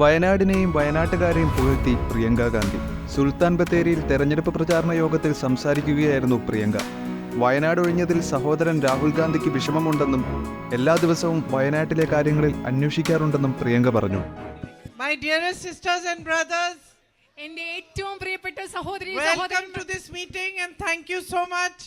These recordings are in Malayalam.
വയനാടിനെയും വയനാട്ടുകാരെയും പുകഴ്ത്തി പ്രിയങ്ക ഗാന്ധി. സുൽത്താൻ ബത്തേരിയിൽ തെരഞ്ഞെടുപ്പ് പ്രചാരണ യോഗത്തിൽ സംസാരിക്കുകയായിരുന്നു പ്രിയങ്ക. വയനാട് ഒഴിഞ്ഞതിൽ സഹോദരൻ രാഹുൽ ഗാന്ധിക്ക് വിഷമമുണ്ടെന്നും എല്ലാ ദിവസവും വയനാട്ടിലെ കാര്യങ്ങളിൽ അന്വേഷിക്കാറുണ്ടെന്നും പ്രിയങ്ക പറഞ്ഞു. My dearest sisters and brothers, എൻ്റെ ഏറ്റവും പ്രിയപ്പെട്ട സഹോദരി welcome to this meeting and thank you so much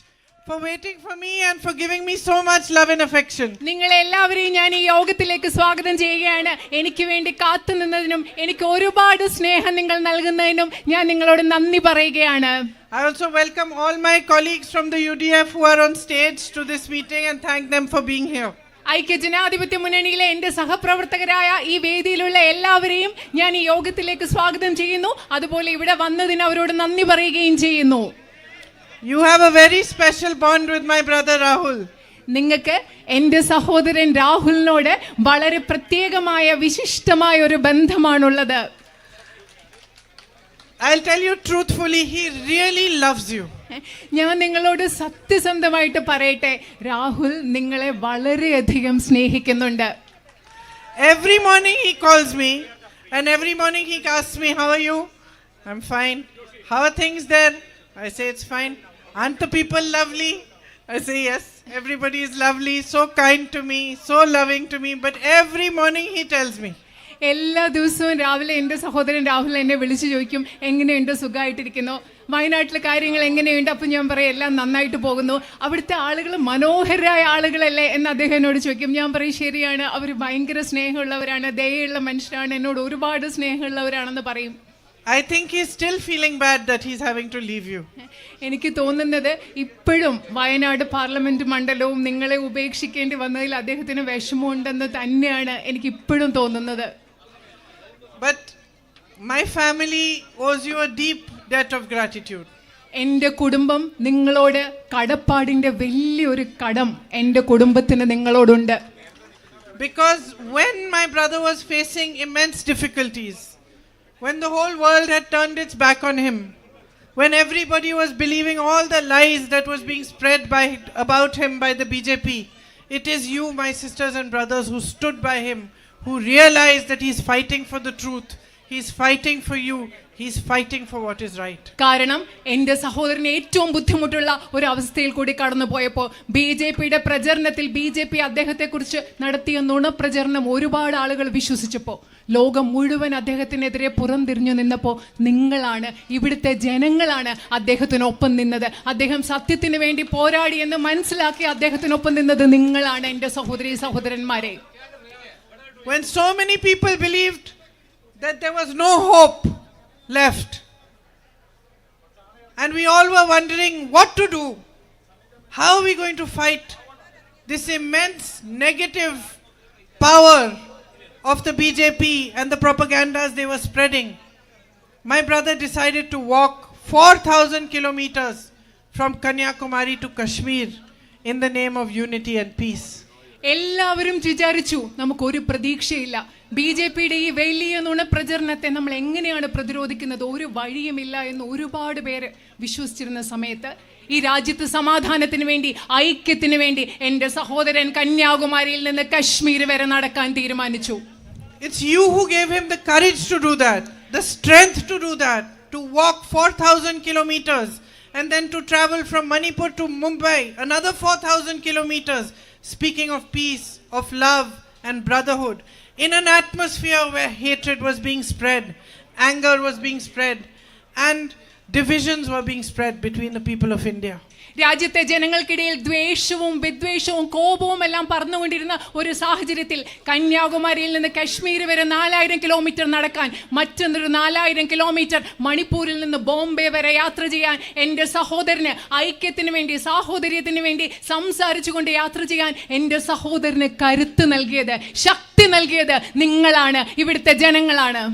for waiting for me and for giving me so much love and affection. നിങ്ങളെ എല്ലാവരെയും ഞാൻ ഈ യോഗത്തിലേക്ക് സ്വാഗതം ചെയ്യുകയാണ്. എനിക്ക് വേണ്ടി കാത്തുനിന്നതിനും എനിക്ക് ഒരുപാട് സ്നേഹം നിങ്ങൾ നൽകുന്നതിനും ഞാൻ നിങ്ങളോട് നന്ദി പറയുകയാണ്. I also welcome all my colleagues from the UDF who are on stage to this meeting and thank them for being here. ഐക്യ ജനാധിപത്യ മുന്നണിയിലെ എൻ്റെ സഹപ്രവർത്തകരായ ഈ വേദിയിലുള്ള എല്ലാവരെയും ഞാൻ ഈ യോഗത്തിലേക്ക് സ്വാഗതം ചെയ്യുന്നു. അതുപോലെ ഇവിടെ വന്നതിന് അവരോട് നന്ദി പറയുകയും ചെയ്യുന്നു. You have a very special bond with my brother Rahul. നിങ്ങൾക്ക് എൻ്റെ സഹോദരൻ രാഹുലിനോട് വളരെ പ്രത്യേകമായ വിശിഷ്ടമായ ഒരു ബന്ധമാണുള്ളത്. I'll tell you truthfully, he really loves you. ഞാൻ നിങ്ങളോട് സത്യസന്ധമായിട്ട് പറയട്ടെ, രാഹുൽ നിങ്ങളെ വളരെയധികം സ്നേഹിക്കുന്നുണ്ട്. Every morning he calls me and every morning he asks me, how are you? I'm fine. How are things there? I say it's fine. Aren't the people lovely? I say yes, everybody is lovely, so kind to me, so loving to me. But every morning he tells me. എല്ലാ ദിവസവും രാവിലെ എൻ്റെ സഹോദരൻ രാഹുൽ എന്നെ വിളിച്ചു ചോദിക്കും, എങ്ങനെയുണ്ട്, സുഖമായിട്ടിരിക്കുന്നു, വയനാട്ടിലെ കാര്യങ്ങൾ എങ്ങനെയുണ്ട്? അപ്പം ഞാൻ പറയും എല്ലാം നന്നായിട്ട് പോകുന്നു. അവിടുത്തെ ആളുകൾ മനോഹരമായ ആളുകളല്ലേ എന്ന് അദ്ദേഹം എന്നോട് ചോദിക്കും. ഞാൻ പറയും ശരിയാണ്, അവർ ഭയങ്കര സ്നേഹമുള്ളവരാണ്, ദയയുള്ള മനുഷ്യരാണ്, എന്നോട് ഒരുപാട് സ്നേഹമുള്ളവരാണെന്ന് പറയും. I think he's still feeling bad that he's having to leave you. എനിക്ക് തോന്നുന്നത് ഇപ്പോഴും വയനാട് പാർലമെന്റ് മണ്ഡലവും നിങ്ങളെ ഉപേക്ഷിക്കേണ്ടി വന്നതിൽ അദ്ദേഹത്തിന് വിഷമമുണ്ടെന്ന് തന്നെയാണ് എനിക്ക് ഇപ്പോഴും തോന്നുന്നത്. But my family owes you a deep debt of gratitude. എൻ്റെ കുടുംബം നിങ്ങളോട് കടപ്പാടിൻ്റെ വലിയൊരു കടം എൻ്റെ കുടുംബത്തിന് നിങ്ങളോടുണ്ട്. Because when my brother was facing immense difficulties, when the whole world had turned its back on him, when everybody was believing all the lies that was being spread about him by the BJP, it is you, my sisters and brothers, who stood by him, who realized that he's fighting for the truth, he's fighting for you, he's fighting for what is right. കാരണം എൻ്റെ സഹോദരന് ഏറ്റവും ബുദ്ധിമുട്ടുള്ള ഒരു അവസ്ഥയിൽ കൂടി കടന്നു പോയപ്പോൾ BJPയുടെ പ്രചരണത്തിൽ BJP അദ്ദേഹത്തെക്കുറിച്ച് നടത്തിയ നുണപ്രചരണം ഒരുപാട് ആളുകൾ വിശ്വസിച്ചപ്പോൾ ലോകം മുഴുവൻ അദ്ദേഹത്തിനെതിരെ പുറംതിരിഞ്ഞു നിന്നപ്പോൾ നിങ്ങളാണ്, ഇവിടുത്തെ ജനങ്ങളാണ് അദ്ദേഹത്തിനൊപ്പം നിന്നത്. അദ്ദേഹം സത്യത്തിന് വേണ്ടി പോരാടി എന്ന് മനസ്സിലാക്കി അദ്ദേഹത്തിനൊപ്പം നിന്നത് നിങ്ങളാണ് എൻ്റെ സഹോദരി സഹോദരന്മാരെ. When so many people believed that there was no hope left and we all were wondering what to do, how are we going to fight this immense negative power of the BJP and the propagandas they were spreading, my brother decided to walk 4,000 kilometers from Kalakaumudi to Kashmir in the name of unity and peace. എല്ലാവരും വിചാരിച്ചു നമുക്കൊരു പ്രതീക്ഷയില്ല, BJPയുടെ ഈ വലിയ നുണപ്രചരണത്തെ നമ്മൾ എങ്ങനെയാണ് പ്രതിരോധിക്കുന്നത്, ഒരു വഴിയുമില്ല എന്ന് ഒരുപാട് പേര് വിശ്വസിച്ചിരുന്ന സമയത്ത് ഈ രാജ്യത്ത് സമാധാനത്തിന് വേണ്ടി, ഐക്യത്തിന് വേണ്ടി എൻ്റെ സഹോദരൻ കന്യാകുമാരിയിൽ നിന്ന് കശ്മീർ വരെ നടക്കാൻ തീരുമാനിച്ചു. It's you who gave him the courage to do that, the strength to do that, to walk 4,000 kilometers and then to travel from Manipur to Mumbai, another 4,000 kilometers, speaking of peace, of love and brotherhood, in an atmosphere where hatred was being spread, anger was being spread, and divisions were being spread between the people of India. രാജ്യത്തെ ജനങ്ങൾക്കിടയിൽ ദ്വേഷവും വിദ്വേഷവും കോപവും എല്ലാം പറന്നുകൊണ്ടിരുന്ന ഒരു സാഹചര്യത്തിൽ കന്യാകുമാരിയിൽ നിന്ന് കശ്മീർ വരെ 4000 കിലോമീറ്റർ നടക്കാൻ, മറ്റൊരു 4000 കിലോമീറ്റർ മണിപ്പൂരിൽ നിന്ന് ബോംബെ വരെ യാത്ര ചെയ്യാൻ എൻ്റെ സഹോദരന് ഐക്യത്തിന് വേണ്ടി, സാഹോദര്യത്തിന് വേണ്ടി സംസാരിച്ചുകൊണ്ട് യാത്ര ചെയ്യാൻ എൻ്റെ സഹോദരന് കരുത്ത് നൽകിയത്, ശക്തി നൽകിയത് നിങ്ങളാണ്, ഇവിടുത്തെ ജനങ്ങളാണ്.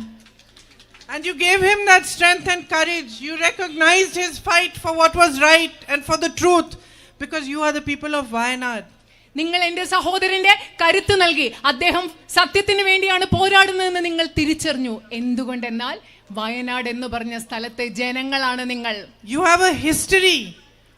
And you gave him that strength and courage. You recognized his fight for what was right and for the truth, because you are the people of Wayanad. നിങ്ങൾ എൻ്റെ സഹോദരന്റെ കരുത്ത് നൽകി. അദ്ദേഹം സത്യത്തിന് വേണ്ടിയാണ് പോരാടുന്നതെന്ന് നിങ്ങൾ തിരിച്ചറിഞ്ഞു. എന്തുകൊണ്ടെന്നാൽ വയനാട് എന്ന് പറഞ്ഞ സ്ഥലത്തെ ജനങ്ങളാണ് നിങ്ങൾ. You have a history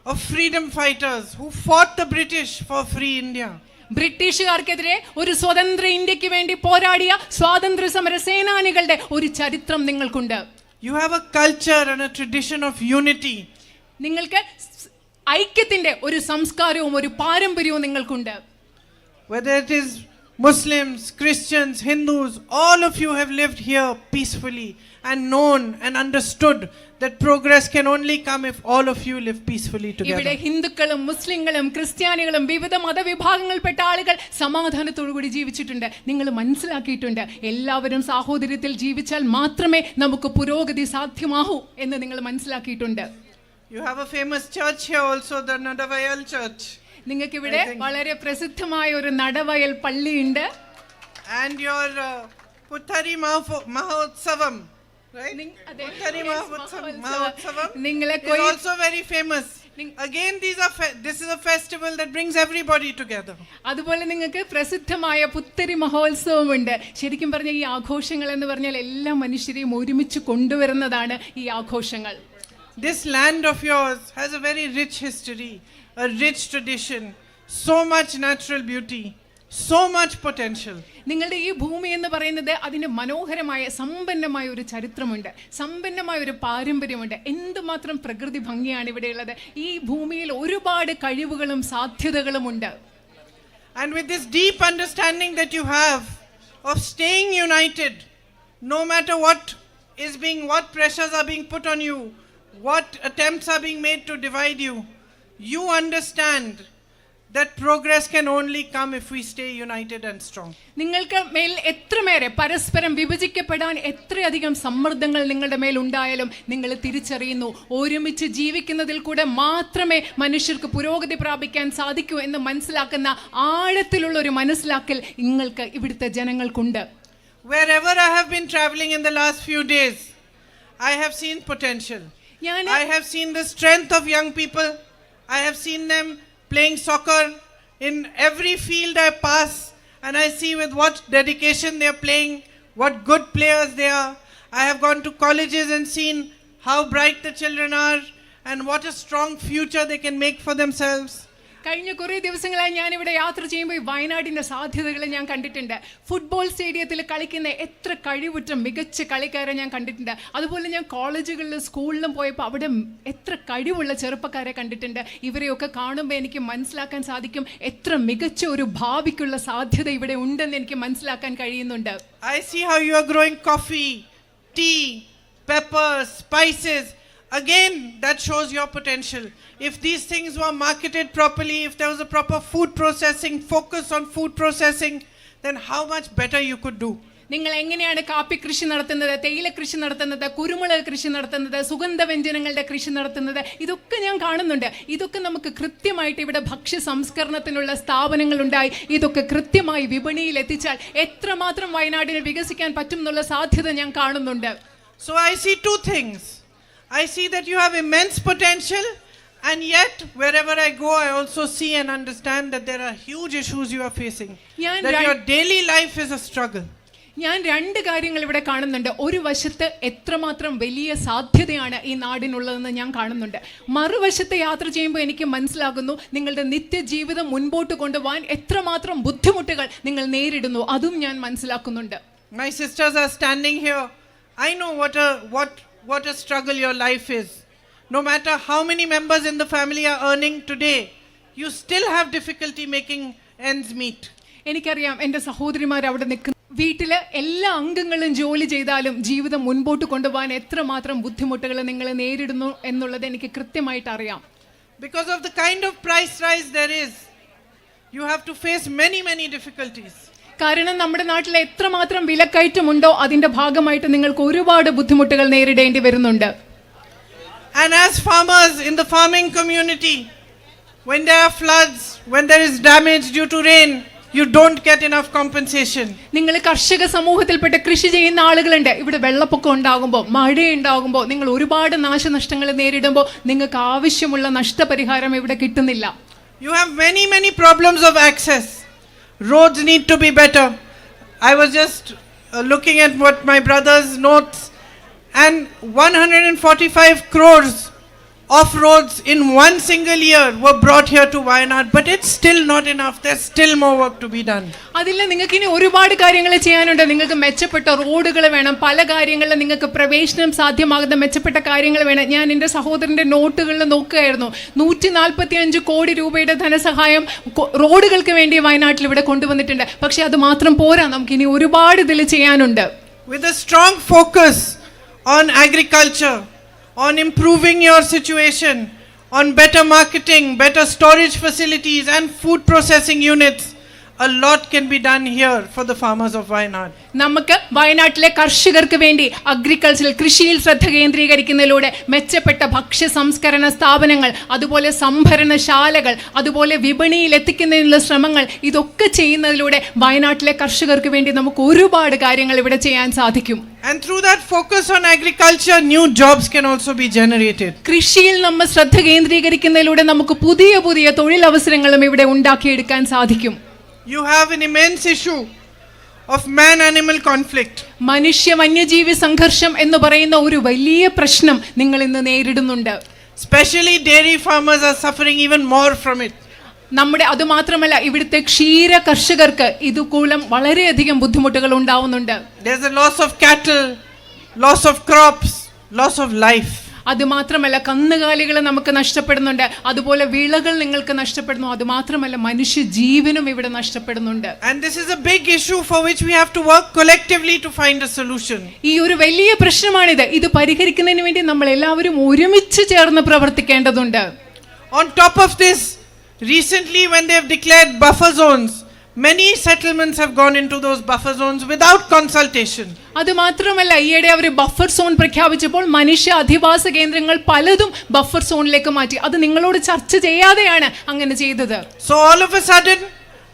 of freedom fighters who fought the British for free India. ബ്രിട്ടീഷുകാർക്കെതിരെ ഒരു സ്വതന്ത്ര ഇന്ത്യക്ക് വേണ്ടി പോരാടിയ സ്വാതന്ത്ര്യ സമര സേനാനികളുടെ ഒരു ചരിത്രം നിങ്ങൾക്കുണ്ട്. You have a culture and a tradition of unity. നിങ്ങൾക്ക് ഐക്യത്തിന്റെ ഒരു സംസ്കാരവും ഒരു പാരമ്പര്യവും നിങ്ങൾക്കുണ്ട്. Whether it is Muslims, Christians, Hindus, all of you have lived here peacefully and known and understood that progress can only come if all of you live peacefully together. ഇവിടെ ഹിന്ദുക്കളും മുസ്ലിങ്ങളും ക്രിസ്ത്യാനികളും വിവിധ മതവിഭാഗങ്ങളിൽപ്പെട്ട ആളുകൾ സമാധാനത്തോടുകൂടി ജീവിച്ചിട്ടുണ്ട്. നിങ്ങൾ മനസ്സിലാക്കിയിട്ടുണ്ട് എല്ലാവരും സാഹോദര്യത്തിൽ ജീവിച്ചാൽ മാത്രമേ നമുക്ക് പുരോഗതി സാധ്യമാകൂ എന്ന് നിങ്ങൾ മനസ്സിലാക്കിയിട്ടുണ്ട്. You have a famous church here also, the Nadavayal church. നിങ്ങൾക്ക് ഇവിടെ വളരെ പ്രസിദ്ധമായ ഒരു നടവയൽ പള്ളിയുണ്ട്. And your Puthari Mahotsavam, right? Puthari Mahotsavam is also very famous. Again, this is a festival that brings everybody together. അതുപോലെ നിങ്ങൾക്ക് പ്രസിദ്ധമായ പുത്തരി മഹോത്സവമുണ്ട്. ശരിക്കും പറഞ്ഞാൽ ഈ ആഘോഷങ്ങൾ എന്ന് പറഞ്ഞാൽ എല്ലാ മനുഷ്യരെയും ഒരുമിച്ച് കൊണ്ടുവരുന്നതാണ് ഈ ആഘോഷങ്ങൾ. This land of yours has a very rich history, a rich tradition, so much natural beauty, so much potential. നിങ്ങളുടെ ഈ ഭൂമി എന്ന് പറയുന്നത് അതിന് മനോഹരമായ സമ്പന്നമായ ഒരു ചരിത്രമുണ്ട്, സമ്പന്നമായ ഒരു പാരമ്പര്യമുണ്ട്. എന്തുമാത്രം പ്രകൃതി ഭംഗിയാണ് ഇവിടെയുള്ളത്. ഈ ഭൂമിയിൽ ഒരുപാട് കഴിവുകളും സാധ്യതകളും ഉണ്ട്. And with this deep understanding that you have of staying united, no matter what pressures are being put on you, what attempts are being made to divide you, you understand that progress can only come if we stay united and strong. നിങ്ങൾക്ക് മേൽ എത്രമേറെ പരസ്പരം വിഭജിക്കപ്പെടാൻ എത്രയധികം സമ്മർദ്ദങ്ങൾ നിങ്ങളുടെ മേൽ ഉണ്ടായാലും നിങ്ങൾ തിരിച്ചറിയുന്നു ഒരുമിച്ച് ജീവിക്കുന്നതിൽ കൂടെ മാത്രമേ മനുഷ്യർക്ക് പുരോഗതി പ്രാപിക്കാൻ സാധിക്കൂ എന്ന് മനസ്സിലാക്കുന്ന ആഴത്തിലുള്ള ഒരു മനസ്സിലാക്കൽ നിങ്ങൾക്ക് ഇവിടുത്തെ ജനങ്ങൾക്കുണ്ട്. Wherever I have been traveling in the last few days, I have seen potential. I have seen the strength of young people. I have seen them playing soccer in every field I pass, and I see with what dedication they are playing, what good players they are. I have gone to colleges and seen how bright the children are and what a strong future they can make for themselves. കഴിഞ്ഞ കുറേ ദിവസങ്ങളായി ഞാനിവിടെ യാത്ര ചെയ്യുമ്പോൾ വയനാടിൻ്റെ സാധ്യതകൾ ഞാൻ കണ്ടിട്ടുണ്ട്. ഫുട്ബോൾ സ്റ്റേഡിയത്തിൽ കളിക്കുന്ന എത്ര കഴിവുറ്റ മികച്ച കളിക്കാരെ ഞാൻ കണ്ടിട്ടുണ്ട്. അതുപോലെ ഞാൻ കോളേജുകളിലും സ്കൂളിലും പോയപ്പോൾ അവിടെ എത്ര കഴിവുള്ള ചെറുപ്പക്കാരെ കണ്ടിട്ടുണ്ട്. ഇവരെയൊക്കെ കാണുമ്പോൾ എനിക്ക് മനസ്സിലാക്കാൻ സാധിക്കും എത്ര മികച്ച ഒരു ഭാവിക്കുള്ള സാധ്യത ഇവിടെ ഉണ്ടെന്ന് എനിക്ക് മനസ്സിലാക്കാൻ കഴിയുന്നുണ്ട്. I see how you are growing coffee, tea, peppers, spices. Again, that shows your potential. If these things were marketed properly, if there was a proper food processing, focus on food processing, then how much better you could do. നിങ്ങൾ എങ്ങനെയാണ് കാപ്പി കൃഷി നടത്തുന്നത്, തേയില കൃഷി നടത്തുന്നത്, കുരുമുളക് കൃഷി നടത്തുന്നത്, സുഗന്ധവ്യഞ്ജനങ്ങളുടെ കൃഷി നടത്തുന്നത്, ഇതൊക്കെ ഞാൻ കാണുന്നുണ്ട്. ഇതൊക്കെ നമുക്ക് കൃത്യമായിട്ട് ഇവിടെ ഭക്ഷ്യ സംസ്കരണത്തിനുള്ള സ്ഥാപനങ്ങളുണ്ടായി ഇതൊക്കെ കൃത്യമായി വിപണിയിൽ എത്തിച്ചാൽ എത്രമാത്രം വയനാടിന് വികസിക്കാൻ പറ്റും എന്നുള്ള സാധ്യത ഞാൻ കാണുന്നുണ്ട്. So I see two things. I see that you have immense potential, and yet wherever I go I also see and understand that there are huge issues you are facing, that your daily life is a struggle. ഞാൻ രണ്ട് കാര്യങ്ങൾ ഇവിടെ കാണുന്നുണ്ട്. ഒരു വശത്ത് എത്രമാത്രം വലിയ സാധ്യതയാണ് ഈ നാടിനുള്ളതെന്ന് ഞാൻ കാണുന്നുണ്ട്. മറുവശത്ത് യാത്ര ചെയ്യുമ്പോൾ എനിക്ക് മനസ്സിലാകുന്നു നിങ്ങളുടെ നിത്യജീവിതം മുൻപോട്ട് കൊണ്ടുപോകാൻ എത്രമാത്രം ബുദ്ധിമുട്ടുകൾ നിങ്ങൾ നേരിടുന്നു, അതും ഞാൻ മനസ്സിലാക്കുന്നുണ്ട്. My sisters are standing here. I know what a struggle your life is. No matter how many members in the family are earning today, you still have difficulty making ends meet. എനിക്കറിയാം എൻ്റെ സഹോദരിമാർ അവിടെ നിൽക്കുന്ന വീട്ടിലെ എല്ലാ അംഗങ്ങളും ജോലി ചെയ്താലും ജീവിതം മുൻപോട്ട് കൊണ്ടുപോകാൻ എത്രമാത്രം ബുദ്ധിമുട്ടുകൾ നിങ്ങൾ നേരിടുന്നു എന്നുള്ളത് എനിക്ക് കൃത്യമായിട്ട് അറിയാം. Because of the kind of price rise there is, you have to face many difficulties. കാരണം നമ്മുടെ നാട്ടിൽ എത്രമാത്രം വിലക്കയറ്റമുണ്ടോ അതിന്റെ ഭാഗമായിട്ട് നിങ്ങൾക്ക് ഒരുപാട് ബുദ്ധിമുട്ടുകൾ നേരിടേണ്ടി വരുന്നുണ്ട്. And as farmers in the farming community, when there are floods, when there is damage due to rain, you don't get enough compensation. നിങ്ങൾ കർഷക സമൂഹത്തിൽപ്പെട്ട കൃഷി ചെയ്യുന്ന ആളുകളുണ്ട്. ഇവിടെ വെള്ളപ്പൊക്കം ഉണ്ടാകുമ്പോൾ, മഴയുണ്ടാകുമ്പോൾ, നിങ്ങൾ ഒരുപാട് നാശനഷ്ടങ്ങൾ നേരിടുമ്പോൾ നിങ്ങൾക്ക് ആവശ്യമുള്ള നഷ്ടപരിഹാരം ഇവിടെ കിട്ടുന്നില്ല. You have many problems of access. Roads need to be better. I was just looking at what my brother's notes, and 145 crores off-roads in one single year were brought here to Wayanad, but it's still not enough. There's still more work to be done. അതിൽ നിങ്ങൾക്ക് ഇനി ഒരുപാട് കാര്യങ്ങൾ ചെയ്യാനുണ്ട്. നിങ്ങൾക്ക് മെച്ചപ്പെട്ട റോഡുകൾ വേണം, പല കാര്യങ്ങളിലും നിങ്ങൾക്ക് പ്രവേശനം സാധ്യമാകുന്ന മെച്ചപ്പെട്ട കാര്യങ്ങൾ വേണം. ഞാൻ എൻ്റെ സഹോദരൻ്റെ നോട്ടുകളിൽ നോക്കുകയായിരുന്നു. 145 കോടി രൂപയുടെ ധനസഹായം റോഡുകൾക്ക് വേണ്ടി വയനാട്ടിൽ ഇവിടെ കൊണ്ടുവന്നിട്ടുണ്ട്. പക്ഷെ അത് മാത്രം പോരാ, നമുക്ക് ഇനി ഒരുപാട് ഇതിൽ ചെയ്യാനുണ്ട്. With a strong focus on agriculture, on improving your situation, on better marketing, better storage facilities and food processing units, a lot can be done here for the farmers of Wayanad. നമുക്ക് വയനാട്ടിലെ കർഷകർക്ക് വേണ്ടി അഗ്രികൾച്ചറൽ കൃഷിയിൽ ശ്രദ്ധ കേന്ദ്രീകരിക്കുന്നതിലൂടെ മെച്ചപ്പെട്ട ഭക്ഷ്യ സംസ്കരണ സ്ഥാപനങ്ങൾ, അതുപോലെ സംഭരണശാലകൾ, അതുപോലെ വിപണിയിൽ എത്തിക്കുന്നതിനുള്ള ശ്രമങ്ങൾ, ഇതൊക്കെ ചെയ്യുന്നതിലൂടെ വയനാട്ടിലെ കർഷകർക്ക് വേണ്ടി നമുക്ക് ഒരുപാട് കാര്യങ്ങൾ ഇവിടെ ചെയ്യാൻ സാധിക്കും. And through that focus on agriculture, new jobs can also be generated. കൃഷിയിൽ നമ്മൾ ശ്രദ്ധ കേന്ദ്രീകരിക്കുന്നതിലൂടെ നമുക്ക് പുതിയ പുതിയ തൊഴിലവസരങ്ങളും ഇവിടെ ഉണ്ടാക്കിയെടുക്കാൻ സാധിക്കും. You have an immense issue of man-animal conflict. മനുഷ്യ വന്യജീവി സംഘർഷം എന്ന് പറയുന്ന ഒരു വലിയ പ്രശ്നം നിങ്ങൾ ഇന്ന് നേരിടുന്നുണ്ട്. Especially dairy farmers are suffering even more from it. നമ്മുടെ അതുമാത്രമല്ല, ഇവിടുത്തെ ക്ഷീര കർഷകർക്ക് ഇതുകൂലം വളരെയധികം ബുദ്ധിമുട്ടുകൾ ഉണ്ടാവുന്നുണ്ട്. There's a loss of cattle, loss of crops, loss of life. അതുമാത്രമല്ല, കന്നുകാലികൾ നമുക്ക് നഷ്ടപ്പെടുന്നുണ്ട്, അതുപോലെ വിളകൾ നിങ്ങൾക്ക് നഷ്ടപ്പെടുന്നു. അതുമാത്രമല്ല, മനുഷ്യ ജീവനും ഇവിടെ നഷ്ടപ്പെടുന്നുണ്ട്. And this is a big issue for which we have to work collectively to find a solution. ഈ ഒരു വലിയ പ്രശ്നമാണിത്. ഇത് പരിഹരിക്കുന്നതിന് വേണ്ടി നമ്മൾ എല്ലാവരും ഒരുമിച്ച് ചേർന്ന് പ്രവർത്തിക്കേണ്ടതുണ്ട്. On top of this, recently when they have declared buffer zones, many settlements have gone into those buffer zones without consultation. അത് മാത്രമല്ല, ഈയിടെ അവർ ബഫർ സോൺ പ്രഖ്യാപിച്ചപ്പോൾ മനുഷ്യ അധിവാസ കേന്ദ്രങ്ങൾ പലതും ബഫർ സോണിലേക്ക് മാറ്റി. അത് നിങ്ങളോട് ചർച്ച ചെയ്യാതെയാണ് അങ്ങനെ ചെയ്തത്. So all of a sudden,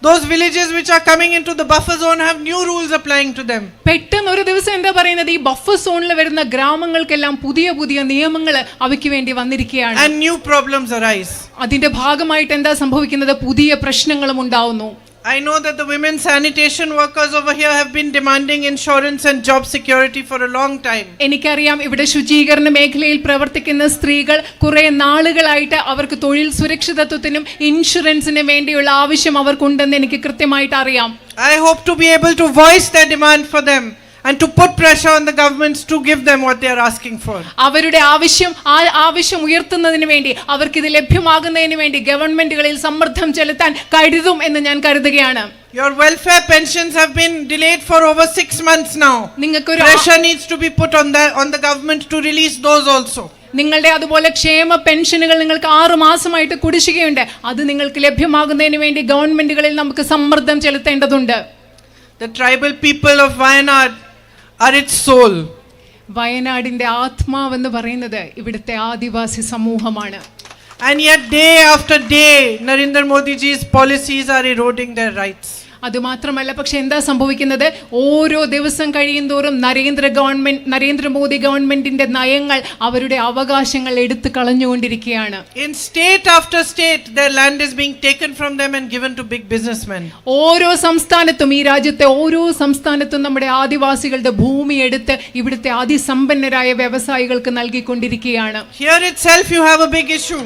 those villages which are coming into the buffer zone have new rules applying to them. പെട്ടെന്ന് ഒരു ദിവസം എന്താ പറയുന്നത്, ഈ ബഫർ സോണിൽ വരുന്ന ഗ്രാമങ്ങൾക്കെല്ലാം പുതിയ പുതിയ നിയമങ്ങൾ അവയ്ക്ക് വേണ്ടി വന്നിരിക്കുകയാണ്. And new problems arise. അതിന്റെ ഭാഗമായിട്ട് എന്താ സംഭവിക്കുന്നത്, പുതിയ പ്രശ്നങ്ങളും ഉണ്ടാവുന്നു. I know that the women sanitation workers over here have been demanding insurance and job security for a long time. എനിക്കറിയാം, ഇവിടെ ശുചീകരണ മേഖലയിൽ പ്രവർത്തിക്കുന്ന സ്ത്രീകൾ കുറെ നാളുകളായിട്ട് അവർക്ക് തൊഴിൽ സുരക്ഷിതത്വത്തിനും ഇൻഷുറൻസിനും വേണ്ടിയുള്ള ആവശ്യം അവർക്കുണ്ടെന്ന് എനിക്ക് കൃത്യമായിട്ട് അറിയാം. I hope to be able to voice their demand for them and to put pressure on the governments to give them what they are asking for. അവരുടെ ആവശ്യം ഉയർത്തുന്നതിന് വേണ്ടി, അവർക്ക് ഇത് ലഭ്യമാകുന്നതിന് വേണ്ടി ഗവൺമെന്റുകളിൽ സമ്മർദ്ദം ചെലുത്താൻ കരുതും എന്ന് ഞാൻ കരുതുകയാണ്. Your welfare pensions have been delayed for over 6 months now. Pressure needs to be put on the government to release those also. നിങ്ങളുടെ അതുപോലെ ക്ഷേമ പെൻഷനുകൾ നിങ്ങൾക്ക് 6 മാസമായിട്ട് കുടിശ്ശികയുണ്ട്. അത് നിങ്ങൾക്ക് ലഭ്യമാകുന്നതിന് വേണ്ടി ഗവൺമെന്റുകളിൽ നമുക്ക് സമ്മർദ്ദം ചെലുത്തേണ്ടതുണ്ട്. The tribal people of Wayanad are its soul. വയനാടിന്റെ ആത്മാവെന്ന് പറയുന്നത് ഇവിടുത്തെ ആദിവാസി സമൂഹമാണ്. And yet day after day Narendra Modi ji's policies are eroding their rights. അതുമാത്രമല്ല, പക്ഷെ എന്താ സംഭവിക്കുന്നത്, ഓരോ ദിവസം കഴിയുന്തോറും നരേന്ദ്രമോദി ഗവൺമെന്റിന്റെ നയങ്ങൾ അവരുടെ അവകാശങ്ങൾ എടുത്തു കളഞ്ഞുകൊണ്ടിരിക്കുകയാണ്. In state after state their land is being taken from them and given to big businessmen. ഓരോ സംസ്ഥാനത്തും, ഈ രാജ്യത്തെ ഓരോ സംസ്ഥാനത്തും നമ്മുടെ ആദിവാസികളുടെ ഭൂമി എടുത്ത് ഇവിടുത്തെ അതിസമ്പന്നരായ വ്യവസായികൾക്ക് നൽകിക്കൊണ്ടിരിക്കുകയാണ്. Here itself you have a big issue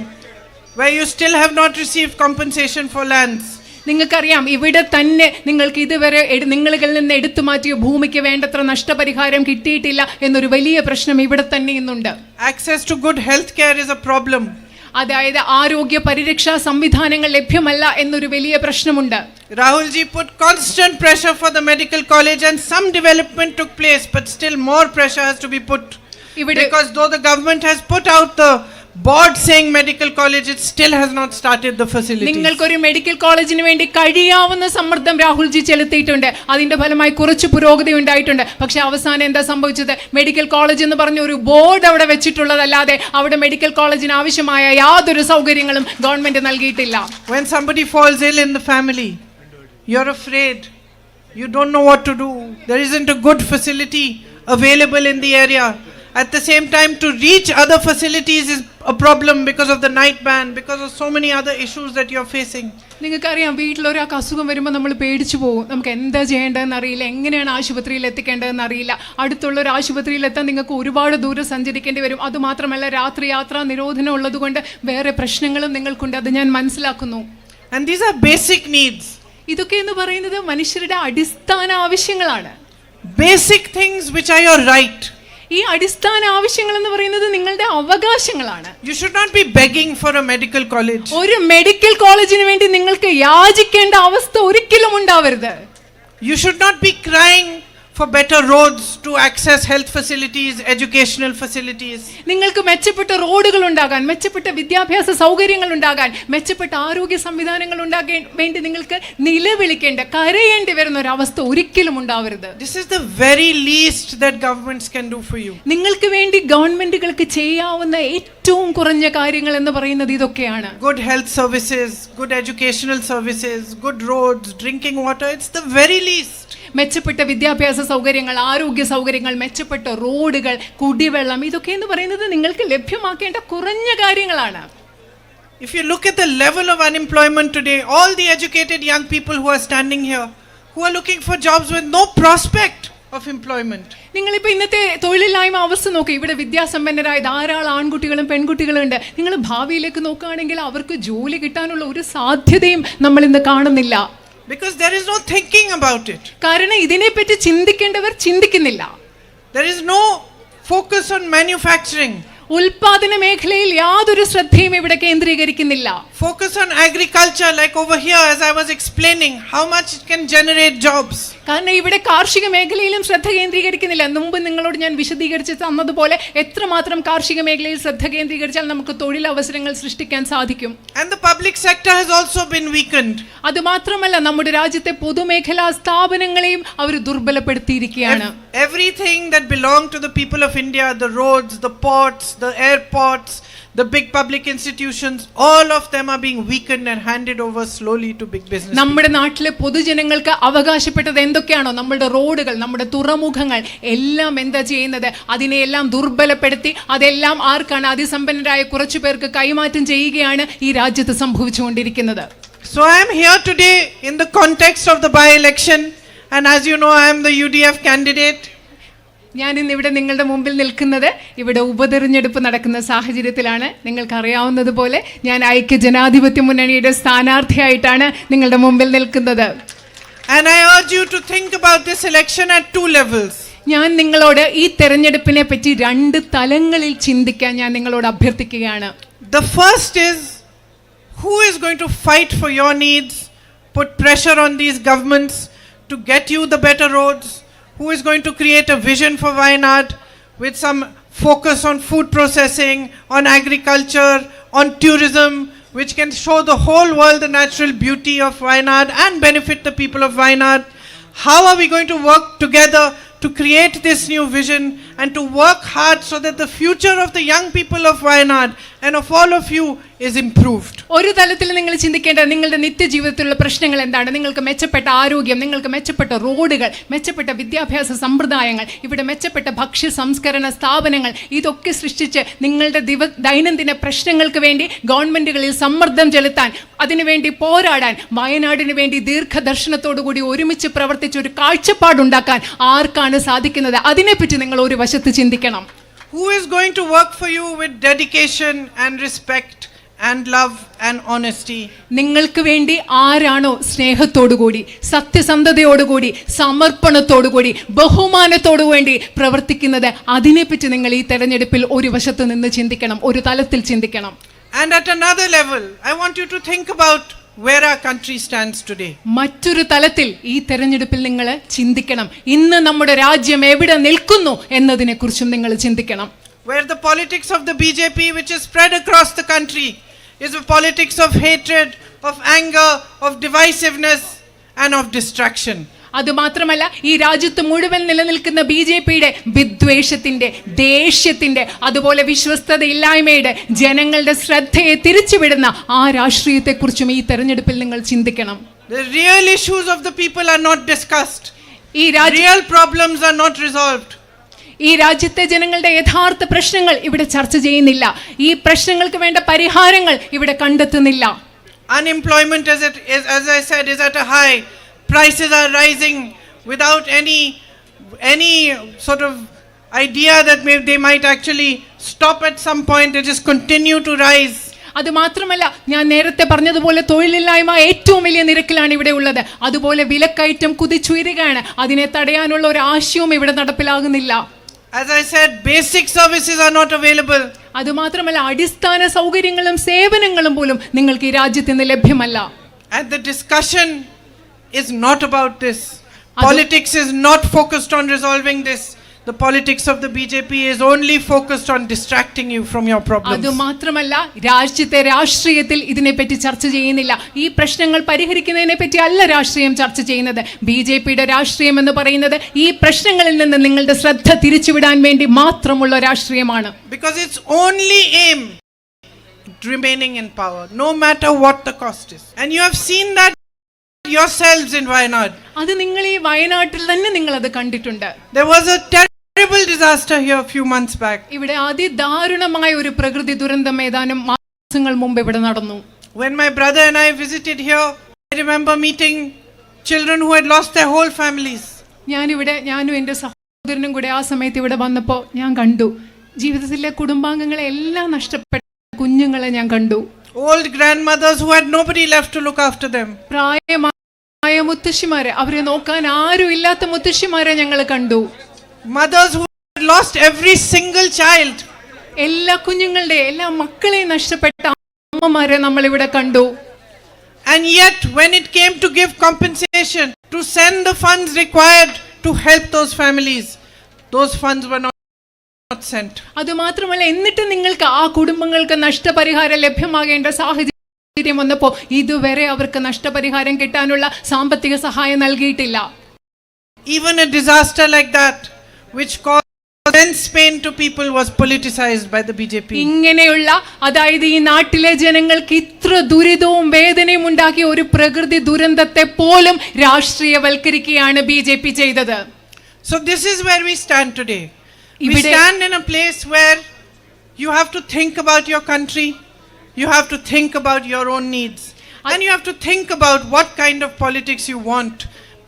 where you still have not received compensation for lands. നിങ്ങൾക്കറിയാം, ഇവിടെ തന്നെ നിങ്ങൾക്ക് ഇതുവരെ നിങ്ങളിൽ നിന്ന് എടുത്തു മാറ്റിയ ഭൂമിക്ക് വേണ്ടത്ര നഷ്ടപരിഹാരം കിട്ടിയിട്ടില്ല എന്നൊരു വലിയ പ്രശ്നം ഇവിടെ തന്നെ ഇന്നുണ്ട്. Access to good health care is a problem. അതായത് ആരോഗ്യ പരിരക്ഷാ സംവിധാനങ്ങൾ ലഭ്യമല്ല എന്നൊരു വലിയ പ്രശ്നമുണ്ട്. Rahul ji put constant pressure for the medical college and some development took place, but still more pressure has to be put. Because though the government has put out the board saying medical college, it still has not started the facilities. നിങ്ങൾക്കൊരു മെഡിക്കൽ കോളേജിന് വേണ്ടി കഴിയാവുന്ന സമ്മർദ്ദം രാഹുൽജി ചെലുത്തിയിട്ടുണ്ട്. അതിന്റെ ഫലമായി കുറച്ച് പുരോഗതി ഉണ്ടായിട്ടുണ്ട്. പക്ഷെ അവസാനം എന്താ സംഭവിച്ചത്, മെഡിക്കൽ കോളേജ് എന്ന് പറഞ്ഞ ഒരു ബോർഡ് അവിടെ വെച്ചിട്ടുള്ളതല്ലാതെ അവിടെ മെഡിക്കൽ കോളേജിന് ആവശ്യമായ യാതൊരു സൗകര്യങ്ങളും ഗവൺമെന്റ് നൽകിയിട്ടില്ല. When somebody falls ill in the family, you're afraid, you don't know what to do, there isn't a good facility available in the area, At the same time, to reach other facilities is a problem because of the night ban, because of so many other issues that you're facing. നിങ്ങൾക്കറിയാം, വീട്ടിലൊരാൾക്ക് അസുഖം വരുമ്പോൾ നമ്മൾ പേടിച്ചു പോകും. നമുക്ക് എന്താ ചെയ്യേണ്ടതെന്ന് അറിയില്ല, എങ്ങനെയാണ് ആശുപത്രിയിൽ എത്തിക്കേണ്ടതെന്ന് അറിയില്ല. അടുത്തുള്ള ഒരു ആശുപത്രിയിൽ എത്താൻ നിങ്ങൾക്ക് ഒരുപാട് ദൂരം സഞ്ചരിക്കേണ്ടി വരും. അതുമാത്രമല്ല, രാത്രി യാത്രാ നിരോധനം ഉള്ളതുകൊണ്ട് വേറെ പ്രശ്നങ്ങളും നിങ്ങൾക്കുണ്ട്. അത് ഞാൻ മനസ്സിലാക്കുന്നു. And these are basic needs. ഇതൊക്കെ എന്ന് പറയുന്നത് മനുഷ്യരുടെ അടിസ്ഥാന ആവശ്യങ്ങളാണ്. Basic things which are your right. ഈ അടിസ്ഥാന ആവശ്യങ്ങൾ എന്ന് പറയുന്നത് നിങ്ങളുടെ അവകാശങ്ങളാണ്. You should not be begging for a medical college. ഒരു മെഡിക്കൽ കോളേജിന് വേണ്ടി നിങ്ങൾക്ക് യാചിക്കേണ്ട അവസ്ഥ ഒരിക്കലും ഉണ്ടാവരുത്. You should not be crying for better roads to access health facilities, educational facilities. നിങ്ങൾക്ക് മെച്ചപ്പെട്ട റോഡുകൾ ഉണ്ടാകാൻ, മെച്ചപ്പെട്ട വിദ്യാഭ്യാസ സൗകര്യങ്ങൾ ഉണ്ടാകാൻ, മെച്ചപ്പെട്ട ആരോഗ്യ സംവിധാനങ്ങൾ ഉണ്ടാകാൻ വേണ്ടി നിങ്ങൾക്ക് നിലവിളിക്കേണ്ട, കരയേണ്ടി വരുന്ന ഒരു അവസ്ഥ ഒരിക്കലും ഉണ്ടാവരുത്. This is the very least that governments can do for you. നിങ്ങൾക്ക് വേണ്ടി ഗവൺമെന്റുകൾക്ക് ചെയ്യാവുന്ന ഏറ്റവും കുറഞ്ഞ കാര്യങ്ങൾ എന്ന് പറയുന്നത് ഇതൊക്കെയാണ്. Good health services, good educational services, good roads, drinking water, it's the very least. മെച്ചപ്പെട്ട വിദ്യാഭ്യാസ സൗകര്യങ്ങൾ, ആരോഗ്യ സൗകര്യങ്ങൾ, മെച്ചപ്പെട്ട റോഡുകൾ, കുടിവെള്ളം, ഇതൊക്കെ എന്ന് പറയുന്നത് നിങ്ങൾക്ക് ലഭ്യമാക്കേണ്ട കുറഞ്ഞ കാര്യങ്ങളാണ്. If you look at the level of unemployment today, all the educated young people who are standing here, who are looking for jobs with no prospect of employment. നിങ്ങളിപ്പോൾ ഇന്നത്തെ തൊഴിലില്ലായ്മ അവസ്ഥ നോക്കി. ഇവിടെ വിദ്യാസമ്പന്നരായ ധാരാളം ആൺകുട്ടികളും പെൺകുട്ടികളും ഉണ്ട്. നിങ്ങൾ ഭാവിയിലേക്ക് നോക്കുകയാണെങ്കിൽ അവർക്ക് ജോലി കിട്ടാനുള്ള ഒരു സാധ്യതയും നമ്മൾ ഇന്ന് കാണുന്നില്ല. Because there is no thinking about it. കാരണം ഇതിനെപ്പറ്റി ചിന്തിക്കേണ്ടവർ ചിന്തിക്കുന്നില്ല. There is no focus on manufacturing. ഉൽപാദന മേഖലയിൽ യാതൊരു ശ്രദ്ധയും ഇവിടെ കേന്ദ്രീകരിക്കുന്നില്ല. Focus on agriculture, like over here as I was explaining, how much it can generate jobs. കാരണം ഇവിടെ കാർഷിക മേഖലയിലും ശ്രദ്ധ കേന്ദ്രീകരിക്കുന്നില്ല. മുമ്പ് നിങ്ങളോട് ഞാൻ വിശദീകരിച്ച് തന്നതുപോലെ എത്രമാത്രം കാർഷിക മേഖലയിൽ ശ്രദ്ധ കേന്ദ്രീകരിച്ചാൽ നമുക്ക് തൊഴിലവസരങ്ങൾ സൃഷ്ടിക്കാൻ സാധിക്കും. And the public sector has also been weakened. അത് മാത്രമല്ല, നമ്മുടെ രാജ്യത്തെ പൊതുമേഖലാ സ്ഥാപനങ്ങളെയും അവർ ദുർബലപ്പെടുത്തിയിരിക്കുകയാണ്. Everything that belonged to the people of India, the roads, the ports, the airports, the big public institutions, all of them are being weakened and handed over slowly to big business. നമ്മുടെ നാട്ടിലെ പൊതുജനങ്ങൾക്ക് അവകാശപ്പെട്ടത് എന്തൊക്കെയാണോ, നമ്മുടെ റോഡുകൾ, നമ്മുടെ തുറമുഖങ്ങൾ എല്ലാം എന്താ ചെയ്യുന്നത്, അതിനെയെല്ലാം ദുർബലപ്പെടുത്തി അതെല്ലാം ആർക്കാണ്, അതിസമ്പന്നരായ കുറച്ചു പേർക്ക് കൈമാറ്റം ചെയ്യുകയാണ് ഈ രാജ്യത്ത് സംഭവിച്ചുകൊണ്ടിരിക്കുന്നത്. So I am here today in the context of the by-election, and as you know, I am the UDF candidate. ഞാൻ ഇന്ന് ഇവിടെ നിങ്ങളുടെ മുമ്പിൽ നിൽക്കുന്നത് ഇവിടെ ഉപതെരഞ്ഞെടുപ്പ് നടക്കുന്ന സാഹചര്യത്തിലാണ്. നിങ്ങൾക്കറിയാവുന്നതുപോലെ ഞാൻ ഐക്യ ജനാധിപത്യ മുന്നണിയുടെ സ്ഥാനാർത്ഥിയായിട്ടാണ് നിങ്ങളുടെ മുമ്പിൽ നിൽക്കുന്നത്. And I urge you to think about this election at two levels. ഞാൻ നിങ്ങളോട് ഈ തെരഞ്ഞെടുപ്പിനെ പറ്റി രണ്ട് തലങ്ങളിൽ ചിന്തിക്കാൻ ഞാൻ നിങ്ങളോട് അഭ്യർത്ഥിക്കുകയാണ്. The first is, who is going to fight for your needs, put pressure on these governments to get you the better roads? Who is going to create a vision for Wayanad with some focus on food processing, on agriculture, on tourism, which can show the whole world the natural beauty of Wayanad and benefit the people of Wayanad? How are we going to work together to create this new vision and to work hard so that the future of the young people of Wayanad and of all of you is improved? ഒരു തലത്തിൽ നിങ്ങൾ ചിന്തിക്കേണ്ട നിങ്ങളുടെ നിത്യജീവിതത്തിലുള്ള പ്രശ്നങ്ങൾ എന്താണ്? നിങ്ങൾക്ക് മെച്ചപ്പെട്ട ആരോഗ്യം, നിങ്ങൾക്ക് മെച്ചപ്പെട്ട റോഡുകൾ, മെച്ചപ്പെട്ട വിദ്യാഭ്യാസ സമ്പ്രദായങ്ങൾ, ഇവിടെ മെച്ചപ്പെട്ട ഭക്ഷ്യ സംസ്കരണ സ്ഥാപനങ്ങൾ, ഇതൊക്കെ സൃഷ്ടിച്ച് നിങ്ങളുടെ ദൈനംദിന പ്രശ്നങ്ങൾക്ക് വേണ്ടി ഗവൺമെന്റുകളിൽ സമ്മർദ്ദം ചെലുത്താൻ, അതിനുവേണ്ടി പോരാടാൻ, വയനാടിന് വേണ്ടി ദീർഘദർശനത്തോടുകൂടി ഒരുമിച്ച് പ്രവർത്തിച്ച് ഒരു കാഴ്ചപ്പാടുണ്ടാക്കാൻ ആർക്കാണ് സാധിക്കുന്നത്? അതിനെപ്പറ്റി നിങ്ങൾ ഒരു വശത്ത് ചിന്തിക്കണം. Who is going to work for you with dedication and respect and love and honesty? നിങ്ങൾക്ക് വേണ്ടി ആരാണോ സ്നേഹത്തോടുകൂടി, സത്യസന്ധതയോടുകൂടി, സമർപ്പണത്തോടുകൂടി, ബഹുമാനത്തോടു വേണ്ടി പ്രവർത്തിക്കുന്നത്, അതിനെപ്പറ്റി നിങ്ങൾ ഈ തെരഞ്ഞെടുപ്പിൽ ഒരു വശത്ത് നിന്ന് ചിന്തിക്കണം, ഒരു തലത്തിൽ ചിന്തിക്കണം. And at another level, I want you to think about where our country stands today. മറ്റൊരു തലത്തിൽ ഈ തെരഞ്ഞെടുപ്പിൽ നിങ്ങൾ ചിന്തിക്കണം, ഇന്ന് നമ്മുടെ രാജ്യം എവിടെ നിൽക്കുന്നു എന്നതിനെ കുറിച്ചും നിങ്ങൾ ചിന്തിക്കണം. Where the politics of the BJP, which is spread across the country, is a politics of hatred, of anger, of divisiveness and of distraction. അതുമാത്രമല്ല, ഈ രാജ്യത്ത് മുഴുവൻ നിലനിൽക്കുന്ന BJPയുടെ വിദ്വേഷത്തിന്റെ, ദേഷ്യത്തിന്റെ, അതുപോലെ വിശ്വസ്തതയില്ലായ്മയുടെ, ജനങ്ങളുടെ ശ്രദ്ധയെ തിരിച്ചുവിടുന്ന ആ രാഷ്ട്രീയത്തെക്കുറിച്ചും ഈ തെരഞ്ഞെടുപ്പിൽ നിങ്ങൾ ചിന്തിക്കണം. The real issues of the people are not discussed. ഈ Real problems are not resolved. ഈ രാജ്യത്തെ ജനങ്ങളുടെ യഥാർത്ഥ പ്രശ്നങ്ങൾ ഇവിടെ ചർച്ച ചെയ്യുന്നില്ല. ഈ പ്രശ്നങ്ങൾക്ക് വേണ്ട പരിഹാരങ്ങൾ ഇവിടെ കണ്ടെത്തുന്നില്ല. Unemployment, as I said, is at a high. Prices are rising without any sort of idea that they might actually stop at some point. They just continue to rise. അത് മാത്രമല്ല, ഞാൻ നേരത്തെ പറഞ്ഞതുപോലെ തൊഴിലില്ലായ്മ ഏറ്റവും വലിയ നിരക്കിലാണ് ഇവിടെ ഉള്ളത്. അതുപോലെ വിലക്കയറ്റം കുതിച്ചുയരുകയാണ്. അതിനെ തടയാനുള്ള ഒരു ആശയവും ഇവിടെ നടപ്പിലാകുന്നില്ല. As I said, basic services are not available. അത് മാത്രമല്ല, അടിസ്ഥാന സൗകര്യങ്ങളും സേവനങ്ങളും പോലും നിങ്ങൾക്ക് ഈ രാജ്യത്ത് നിന്ന് ലഭ്യമല്ല. And the discussion is not about this. Politics is not focused on resolving this. The politics of the BJP is only focused on distracting you from your problems. അത് മാത്രമല്ല, രാജ്യത്തെ രാഷ്ട്രീയത്തിൽ ഇതിനെപ്പറ്റി ചർച്ച ചെയ്യുന്നില്ല. ഈ പ്രശ്നങ്ങൾ പരിഹരിക്കുന്നതിനെ പറ്റി അല്ല രാഷ്ട്രീയം ചർച്ച ചെയ്യുന്നത്. ബിജെപിയുടെ രാഷ്ട്രീയം എന്ന് പറയുന്നത് ഈ പ്രശ്നങ്ങളിൽ നിന്ന് നിങ്ങളുടെ ശ്രദ്ധ തിരിച്ചുവിടാൻ വേണ്ടി മാത്രമുള്ള രാഷ്ട്രീയമാണ്. Because its only aim remaining in power, no matter what the cost is. And you have seen that yourselves in Wayanad. അത് നിങ്ങൾ ഈ വയനാട്ടിൽ തന്നെ നിങ്ങൾ അത് കണ്ടിട്ടുണ്ട്. There was a terrible disaster here a few months back. ഇവിടെ അതിദാരുണമായ ഒരു പ്രകൃതി ദുരന്തം ഏതാനും മാസങ്ങൾ മുമ്പ് ഇവിടെ നടന്നു. When my brother and I visited here, I remember meeting children who had lost their whole families. ഞാനും എൻ്റെ സഹോദരനും കൂടെ ആ സമയത്ത് ഇവിടെ വന്നപ്പോൾ ഞാൻ കണ്ടു ജീവിതത്തിലെ കുടുംബാംഗങ്ങളെ എല്ലാം നഷ്ടപ്പെട്ട കുഞ്ഞുങ്ങളെ ഞാൻ കണ്ടു. Old grandmothers who had nobody left to look after them. പ്രായമായ മുത്തശ്ശിമാരെ, അവരെ നോക്കാൻ ആരും ഇല്ലാത്ത മുത്തശ്ശിമാരെ ഞങ്ങൾ കണ്ടു. Mothers who had lost every single child. എല്ലാ മക്കളെയും നഷ്ടപ്പെട്ട അമ്മമാരെ നമ്മൾ ഇവിടെ കണ്ടു. And yet when it came to give compensation, to send the funds required to help those families, those funds were not sent. അത് മാത്രമല്ല, എന്നിട്ട് നിങ്ങൾക്ക് ആ കുടുംബങ്ങൾക്ക് നഷ്ടപരിഹാരം ലഭ്യമാകേണ്ട സാഹചര്യം വന്നപ്പോൾ ഇതുവരെ അവർക്ക് നഷ്ടപരിഹാരം കിട്ടാനുള്ള സാമ്പത്തിക സഹായം നൽകിയിട്ടില്ല. Even a disaster like that, which caused immense pain to people, was politicized by the BJP. ഇങ്ങനെയുള്ള, അതായത് ഈ നാട്ടിലെ ജനങ്ങൾക്ക് ഇത്ര ദുരിതവും വേദനയും ഉണ്ടാക്കിയ ഒരു പ്രകൃതി ദുരന്തത്തെ പോലും രാഷ്ട്രീയവൽക്കരിക്കുകയാണ് BJP ചെയ്തത്. So this is where we stand today. We stand in a place where you have to think about your country, you have to think about your own needs, and you have to think about what kind of politics you want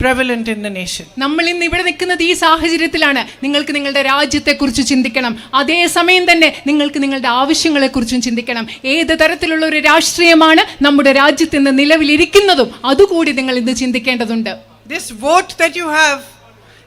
prevalent in the nation. നമ്മൾ ഇന്ന് ഇവിടെ നിൽക്കുന്നത് ഈ സാഹചര്യത്തിലാണ്. നിങ്ങൾക്ക് നിങ്ങളുടെ രാജ്യത്തെക്കുറിച്ച് ചിന്തിക്കണം. അതേസമയം തന്നെ നിങ്ങൾക്ക് നിങ്ങളുടെ ആവശ്യങ്ങളെക്കുറിച്ചും ചിന്തിക്കണം. ഏത് തരത്തിലുള്ള ഒരു രാഷ്ട്രീയമാണ് നമ്മുടെ രാജ്യത്ത് ഇന്ന് നിലവിലിരിക്കുന്നതും അതുകൂടി നിങ്ങൾ ഇന്ന് ചിന്തിക്കേണ്ടതുണ്ട്. This vote that you have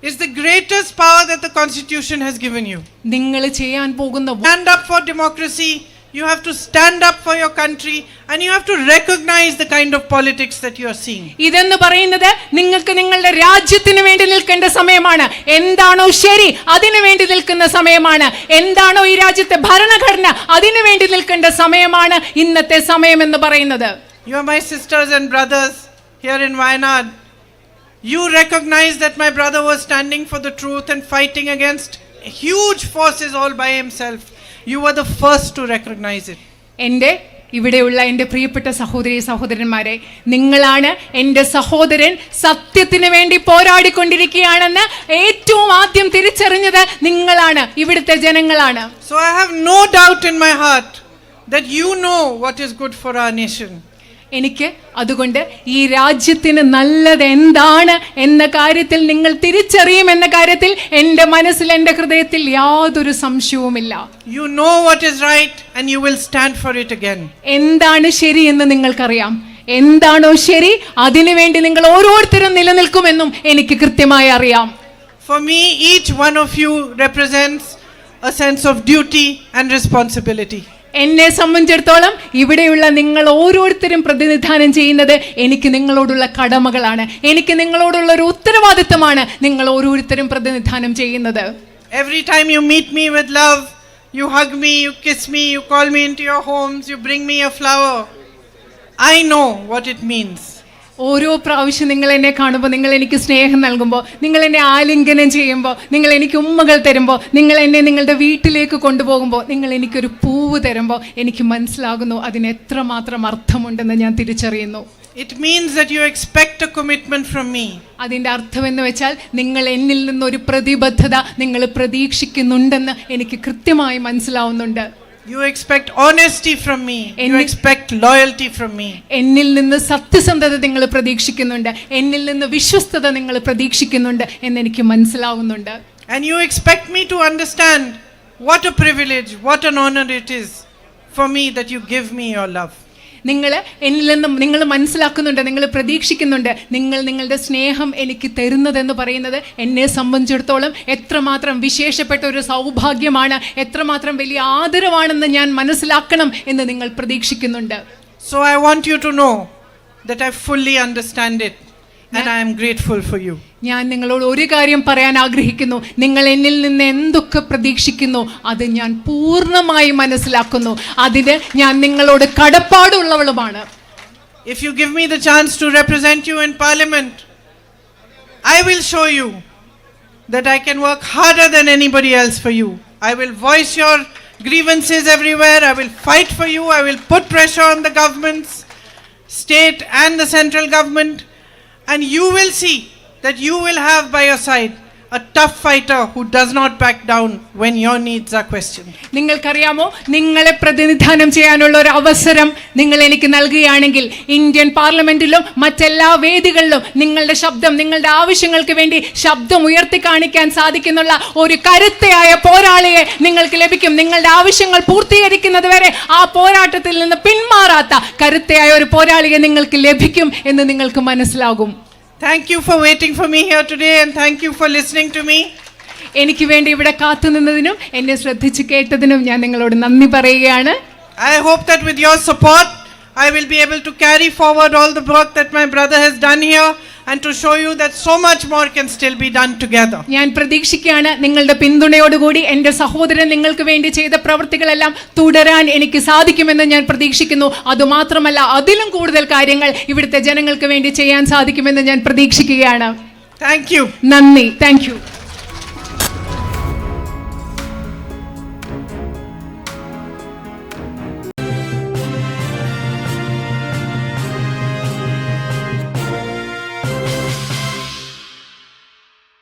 is the greatest power that the Constitution has given you. നിങ്ങൾ ചെയ്യാൻ പോകുന്ന Stand up for democracy. You have to stand up for your country, and you have to recognize the kind of politics that you are seeing. ഇതെന്ന് പറയുന്നത് നിങ്ങൾക്ക് നിങ്ങളുടെ രാജ്യത്തിന് വേണ്ടി നിൽക്കേണ്ട സമയമാണ്. എന്താണോ ശരി അതിനു വേണ്ടി നിൽക്കുന്ന സമയമാണ്. എന്താണോ ഈ രാജ്യത്തെ ഭരണഘടന അതിനു വേണ്ടി നിൽക്കേണ്ട സമയമാണ് ഇന്നത്തെ സമയം എന്ന് പറയുന്നത്. You are my sisters and brothers here in Wayanad. You recognize that my brother was standing for the truth and fighting against huge forces all by himself. You were the first to recognize it. ഇവിടെയുള്ള എൻ്റെ പ്രിയപ്പെട്ട സഹോദരന്മാരെ, നിങ്ങളാണ് എൻ്റെ സഹോദരൻ സത്യത്തിന് വേണ്ടി പോരാടിക്കൊണ്ടിരിക്കുകയാണെന്ന് ഏറ്റവും ആദ്യം തിരിച്ചറിഞ്ഞത് നിങ്ങളാണ്, ഇവിടുത്തെ ജനങ്ങളാണ്. So I have no doubt in my heart that you know what is good for our nation. എനിക്ക് അതുകൊണ്ട് ഈ രാജ്യത്തിന് നല്ലത് എന്താണ് എന്ന കാര്യത്തിൽ നിങ്ങൾ തിരിച്ചറിയുമെന്ന കാര്യത്തിൽ എൻ്റെ മനസ്സിൽ, എൻ്റെ ഹൃദയത്തിൽ യാതൊരു സംശയവുമില്ല. You know what is right and you will stand for it again. എന്താണ് ശരി എന്ന് നിങ്ങൾക്കറിയാം. എന്താണോ ശരി അതിനുവേണ്ടി നിങ്ങൾ ഓരോരുത്തരും നിലനിൽക്കുമെന്നും എനിക്ക് കൃത്യമായി അറിയാം. For me, each one of you represents a sense of duty and responsibility. എന്നെ സംബന്ധിച്ചിടത്തോളം ഇവിടെയുള്ള നിങ്ങൾ ഓരോരുത്തരും പ്രതിനിധാനം ചെയ്യുന്നത് എനിക്ക് നിങ്ങളോടുള്ള കടമകളാണ്. എനിക്ക് നിങ്ങളോടുള്ള ഒരു ഉത്തരവാദിത്തമാണ് നിങ്ങൾ ഓരോരുത്തരും പ്രതിനിധാനം ചെയ്യുന്നത്. Every time you meet me with love, you hug me, you kiss me, you call me into your homes, you bring me a flower. I know what it means. ഓരോ പ്രാവശ്യം നിങ്ങൾ എന്നെ കാണുമ്പോൾ, നിങ്ങൾ എനിക്ക് സ്നേഹം നൽകുമ്പോൾ, നിങ്ങൾ എന്നെ ആലിംഗനം ചെയ്യുമ്പോൾ, നിങ്ങൾ എനിക്ക് ഉമ്മകൾ തരുമ്പോൾ, നിങ്ങൾ എന്നെ നിങ്ങളുടെ വീട്ടിലേക്ക് കൊണ്ടുപോകുമ്പോൾ, നിങ്ങൾ എനിക്കൊരു പൂവ് തരുമ്പോൾ എനിക്ക് മനസ്സിലാകുന്നു അതിന് എത്രമാത്രം അർത്ഥമുണ്ടെന്ന് ഞാൻ തിരിച്ചറിയുന്നു. It means that you expect a commitment from me. അതിൻ്റെ അർത്ഥമെന്ന് വെച്ചാൽ നിങ്ങൾ എന്നിൽ നിന്നൊരു പ്രതിബദ്ധത നിങ്ങൾ പ്രതീക്ഷിക്കുന്നുണ്ടെന്ന് എനിക്ക് കൃത്യമായി മനസ്സിലാവുന്നുണ്ട്. You expect honesty from me. You expect loyalty from me. എന്നിൽ നിന്ന് സത്യസന്ധത നിങ്ങൾ പ്രതീക്ഷിക്കുന്നുണ്ട്, എന്നിൽ നിന്ന് വിശ്വസ്തത നിങ്ങൾ പ്രതീക്ഷിക്കുന്നുണ്ട് എന്നെനിക്ക് മനസ്സിലാവുന്നുണ്ട്. And you expect me to understand what a privilege, what an honor it is for me that you give me your love. നിങ്ങൾ എന്നിൽ നിന്നും നിങ്ങൾ മനസ്സിലാക്കുന്നുണ്ട്, നിങ്ങൾ പ്രതീക്ഷിക്കുന്നുണ്ട്, നിങ്ങൾ നിങ്ങളുടെ സ്നേഹം എനിക്ക് തരുന്നതെന്ന് പറയുന്നത് എന്നെ സംബന്ധിച്ചിടത്തോളം എത്രമാത്രം വിശേഷപ്പെട്ട ഒരു സൗഭാഗ്യമാണ്, എത്രമാത്രം വലിയ ആദരവാണെന്ന് ഞാൻ മനസ്സിലാക്കണം എന്ന് നിങ്ങൾ പ്രതീക്ഷിക്കുന്നുണ്ട്. So I want you to know that I fully understand it and I am grateful for you. ഞാൻ നിങ്ങളോട് ഒരു കാര്യം പറയാൻ ആഗ്രഹിക്കുന്നു. നിങ്ങൾ എന്നിൽ നിന്ന് എന്തൊക്കെ പ്രതീക്ഷിക്കുന്നു അത് ഞാൻ പൂർണ്ണമായി മനസ്സിലാക്കുന്നു. അതിന് ഞാൻ നിങ്ങളോട് കടപ്പാടുള്ളവളുമാണ്. If you give me the chance to represent you in Parliament, I will show you that I can work harder than anybody else for you. I will voice your grievances everywhere. I will fight for you. I will put pressure on the governments, state and the central government, and you will see that you will have by your side a tough fighter who does not back down when your needs are questioned. നിങ്ങൾക്കറിയാമോ, നിങ്ങളെ പ്രതിനിധാനം ചെയ്യാനുള്ള ഒരു അവസരം നിങ്ങൾ എനിക്ക് നൽകുകയാണെങ്കിൽ ഇന്ത്യൻ പാർലമെന്റിലും മറ്റെല്ലാ വേദികളിലും നിങ്ങളുടെ ശബ്ദം, നിങ്ങളുടെ ആവശ്യങ്ങൾക്ക് വേണ്ടി ശബ്ദം ഉയർത്തി കാണിക്കാൻ സാധിക്കുന്നുള്ള ഒരു കരുത്തയായ പോരാളിയെ നിങ്ങൾക്ക് ലഭിക്കും. നിങ്ങളുടെ ആവശ്യങ്ങൾ പൂർത്തീകരിക്കുന്നത് വരെ ആ പോരാട്ടത്തിൽ നിന്ന് പിന്മാറാത്ത കരുത്തയായ ഒരു പോരാളിയെ നിങ്ങൾക്ക് ലഭിക്കും എന്ന് നിങ്ങൾക്ക് മനസ്സിലാകും. Thank you for waiting for me here today and thank you for listening to me. എനിക്ക് വേണ്ടി ഇവിടെ കാത്തുനിന്നതിനും എന്നെ ശ്രദ്ധിച്ച് കേട്ടതിനും ഞാൻ നിങ്ങളോട് നന്ദി പറയുകയാണ്. I hope that with your support I will be able to carry forward all the work that my brother has done here and to show you that so much more can still be done together. ഞാൻ പ്രതീക്ഷിക്കുകയാണ് നിങ്ങളുടെ പിന്തുണയോടുകൂടി എൻ്റെ സഹോദരൻ നിങ്ങൾക്ക് വേണ്ടി ചെയ്ത പ്രവൃത്തികളെല്ലാം തുടരാൻ എനിക്ക് സാധിക്കുമെന്ന് ഞാൻ പ്രതീക്ഷിക്കുന്നു. അതുമാത്രമല്ല അതിലും കൂടുതൽ കാര്യങ്ങൾ ഇവിടുത്തെ ജനങ്ങൾക്ക് വേണ്ടി ചെയ്യാൻ സാധിക്കുമെന്ന് ഞാൻ പ്രതീക്ഷിക്കുകയാണ്. Thank you. നന്ദി. Thank you.